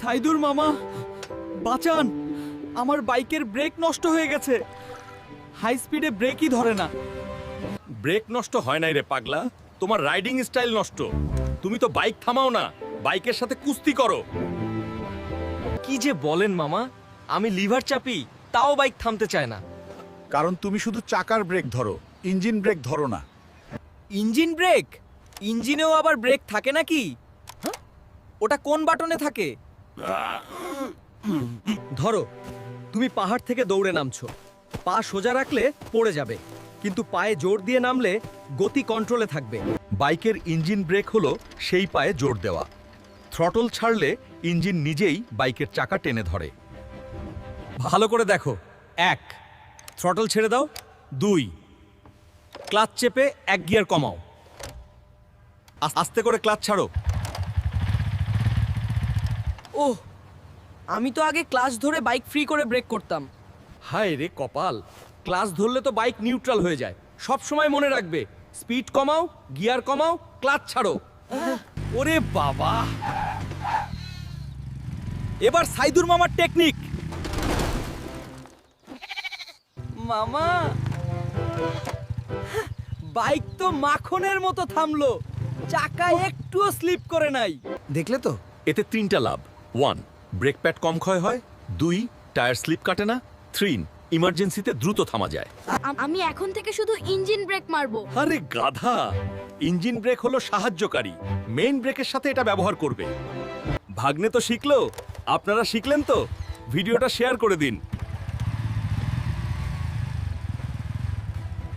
সাইদুর মামা বাঁচান, আমার বাইকের ব্রেক নষ্ট হয়ে গেছে। হাই স্পিডে ব্রেকই ধরে না। ব্রেক নষ্ট হয় নাই রে পাগলা, তোমার রাইডিং স্টাইল নষ্ট। তুমি তো বাইক থামাও না, বাইকের সাথে কুস্তি করো। কি যে বলেন মামা, আমি লিভার চাপি তাও বাইক থামতে চায় না। কারণ তুমি শুধু চাকার ব্রেক ধরো, ইঞ্জিন ব্রেক ধরো না। Engine brake? ইঞ্জিনেও আবার ব্রেক থাকে নাকি? ওটা কোন বাটনে থাকে? ধরো, তুমি পাহাড় থেকে দৌড়ে নামছো, পা সোজা রাখলে পড়ে যাবে, কিন্তু পায়ে জোর দিয়ে নামলে গতি কন্ট্রোলে থাকবে। বাইকের ইঞ্জিন ব্রেক হলো সেই পায়ে জোর দেওয়া। থ্রটল ছাড়লে ইঞ্জিন নিজেই বাইকের চাকা টেনে ধরে। ভালো করে দেখো। 1, থ্রটল ছেড়ে দাও। 2, ক্লাচ চেপে 1 গিয়ার কমাও। আস্তে করে ক্লাচ ছাড়ো। ওহ, আমি তো আগে ক্লাচ ধরে বাইক ফ্রি করে ব্রেক করতাম। হায় রে কপাল, ক্লাচ ধরলে তো বাইক নিউট্রাল হয়ে যায়। সব সময় মনে রাখবে, স্পিড কমাও, গিয়ার কমাও, ক্লাচ ছাড়ো। ওরে বাবা, এবার সাইদুর মামার টেকনিক। মামা, বাইক তো মাখনের মতো থামলো, চাকা একটুও স্লিপ করে নাই। দেখলে তো? এতে 3টা লাভ। 1, ব্রেক প্যাড কম ক্ষয় হয়। 2, টায়ার স্লিপ কাটে না। 3, ইমার্জেন্সিতে দ্রুত থামা যায়। আমি এখন থেকে শুধু ইঞ্জিন ব্রেক মারবো। আরে গাধা, ইঞ্জিন ব্রেক হলো সাহায্যকারী, মেইন ব্রেকের সাথে এটা ব্যবহার করবে। ভাগ্নে তো শিখলো, আপনারা শিখলেন তো? ভিডিওটা শেয়ার করে দিন।